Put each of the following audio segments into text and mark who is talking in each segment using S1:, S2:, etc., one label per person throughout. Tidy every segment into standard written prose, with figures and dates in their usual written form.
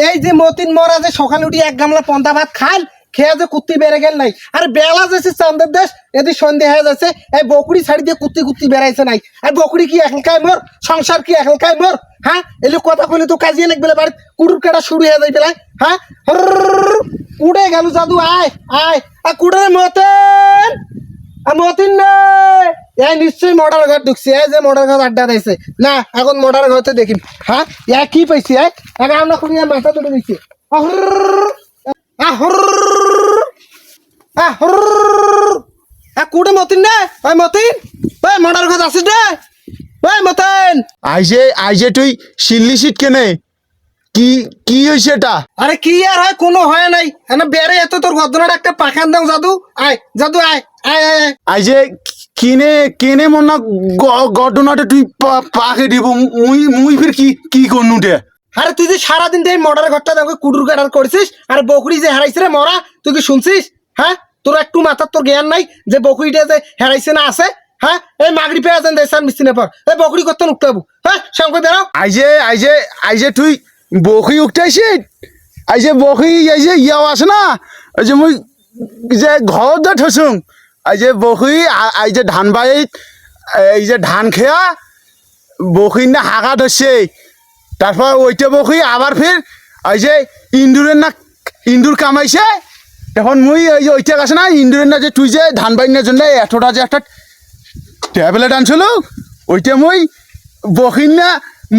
S1: এই যে মতিন মরা যে সকালে উঠি এক গামলা পন্তা ভাত খাল খেয়ে যে কুত্তি বেড়ে গেল নাই আর বেলা যাচ্ছে চান্দের দেশ এদি সন্ধে হয়ে যাচ্ছে এই বকুড়ি ছাড়ি দিয়ে কুত্তি কুত্তি বেড়াইছে নাই আর বকুড়ি কি এখনকায় মোর সংসার কি এখনকায় মোর হ্যাঁ এলে কথা কইলে তো কাজিয়ে নাকি বেলা বাড়ি কুড়ুর কাটা শুরু হয়ে যাই বেলায় হ্যাঁ উড়ে গেল জাদু আয় আয় আর কুড়ে মতেন মতিন নে এই নিশ্চয়ই মোটর ঘর ঢুকছি এই যে মোটর ঘর আড্ডা দিয়েছে না এখন মোটর ঘরতে দেখিম হ্যাঁ ইয়া কি পাইছি এক আমরা খুঁড়িয়ে মাথা তুলে দিচ্ছি কুড়ে মতিন নে ওই মতিন ওই মোটর ঘর আসিস রে ওই মতিন
S2: আইজে তুই শিল্লি সিট কেনে কি কি হইছে এটা?
S1: আরে কি আর হয় কোনো হয় নাই এনে বেড়ে এত তোর ঘটনাটা একটা পাখান দাও জাদু আয় জাদু আয় আয় আয় আয়
S2: আইজে কেনে মন না ঘটনাটা তুই পাকে দিব মুই ফির কি করনু দে?
S1: আরে তুই যে সারাদিন এই মোটর ঘরটা দেখো কুডুর কাটার করছিস আর বকরি যে হারাইছে রে মরা তুই কি শুনছিস হ্যাঁ তোর একটু মাথার তোর জ্ঞান নাই যে বকরিটা যে হারাইছে না আছে হ্যাঁ এই মাগরি পেয়ে যান দেশান মিস্ত্রি পর এই বকরি করতে উঠতে হবো হ্যাঁ সঙ্গে বেরো
S2: আইজে তুই বকরি উঠতেছি আইজে বকরি আইজে ইয়াও আছে না ওই যে মুই যে ঘর দে থসুং আইজে বকরি আইজে ধান বাড়িত এই যে ধান খেয়া বকরি না হাগা ধরছে তারপর ওইটা বকরি আবার ফির এই যে ইন্দুর কামাইছে এখন মুই এই যে ওইটা আছে না ইন্দুরের না যে তুই যে ধান বাইনের জন্য এতটা যে একটা ট্যাবলেট আনছিল ওইটা মুই বকির না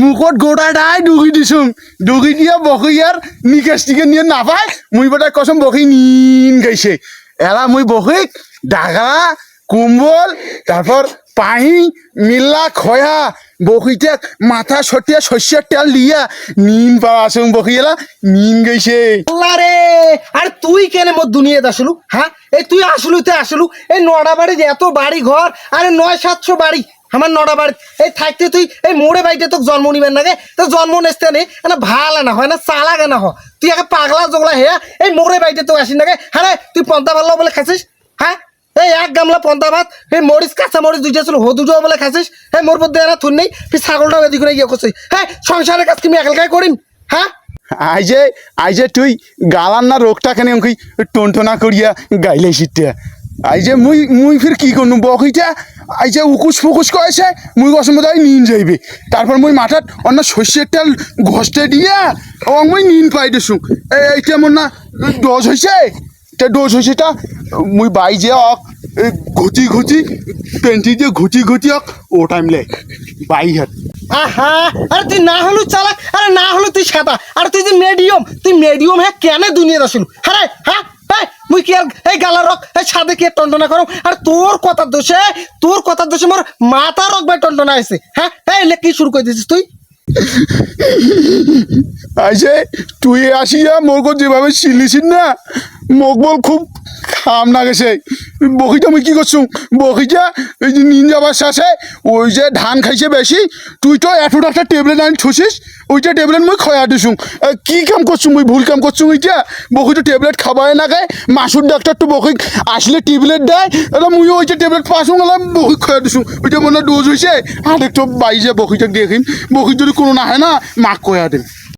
S2: মুখত গোটাটাই ডুগি দিছুং ডুগি দিয়া বকি আর নিকেশ টিকে নিয়ে নাপায় মুই বেটার কসম বকি নিন গাইছে এলা মুই বকিক ডাগা কুম্বল তারপর পাহি মিল্লা খয়া বকিতে মাথা ছটিয়া শস্যের তেল দিয়া নিন পাওয়া আসুন বকি এলা নিন গাইছে।
S1: আল্লাহ রে আর তুই কেন মোর দুনিয়াতে আসলু হ্যাঁ এই তুই আসলু এই নড়া বাড়ি এত বাড়ি ঘর আরে 900-700 বাড়ি আমার নড়া বাড়ি এই থাকতে তুই এই মোড়ে বাড়িতে তোকে জন্ম নিবেন নাকি তো জন্ম নেসতে নেই না ভাল না হয় না চালা কেনা হ তুই একে পাগলা জগলা হেয়া এই মোড়ে বাড়িতে তো আসিস নাকি হ্যাঁ তুই পন্তা ভালো বলে খাইছিস হ্যাঁ এই এক গামলা পন্তা ভাত এই মরিচ কাঁচা মরিচ দুইটা ছিল দুটো বলে খাইছিস হ্যাঁ মোর মধ্যে এরা থুন নেই ফির ছাগলটাও এদিক করে গিয়ে করছিস হ্যাঁ সংসারের কাজ তুমি একালকাই করিম হ্যাঁ
S2: আইজে তুই গালার না রোগটা কেন ওই টনটনা করিয়া গাইলে শীতে আইজে মুই ফির কি করনু বকিটা আইজে উকুস ফুকুস কয়েছে মুই গসম বোধ নিন যাইবে তারপর মুই মাথাত অন্য শস্যের তেল ঘষতে দিয়া ও মুই নিন পাই দেছু এইটা মোর না ডোজ হয়েছে ডোজ হয়েছে তা মুই বাই যে ঘুচি পেন্টি দিয়ে ঘুচি ও টাইম লে বাই হাত
S1: আহা আরে তুই না হলু চালাক আরে না হলু তুই সাদা আর তুই যে মিডিয়াম হ্যাঁ কেন দুনিয়াতে আসলু হ্যাঁ হ্যাঁ মুই কি আর এই গালা রক এই সাদে কি টন্টনা করো আর তোর কথার দোষে মোর মাথা রক ভাই টন্টনা আছে হ্যাঁ এই লে কি শুরু করে দিছিস তুই
S2: আইসে তুই আসিয়া মোর যেভাবে চিল্লিছিস না মোক বল খুব খাম না গেছে বকিটা মুই কি করছু বকিটা এই যে নিন যাবার শেষে ওই যে ধান খাইছে বেশি তুই তো এতটা একটা টেবলেট আনি থুসিস ওইটা টেবলেট মুই খয়া দিছুং কি কাম করছু মুই ভুল কাম করছু ওইটা বকি তো টেবলেট খাবাই না গায় মাসুর ডাক্তার তো বকি আসলে টেবলেট দেয় এটা মুই ওইটা টেবলেট পাসুং এলাম বকি খয়া দিছুং ওইটা মনে ডোজ হয়েছে আর একটু বাইজে বকিটা দেখিম বকি যদি কোনো না হয় না মাক খয়া দিম।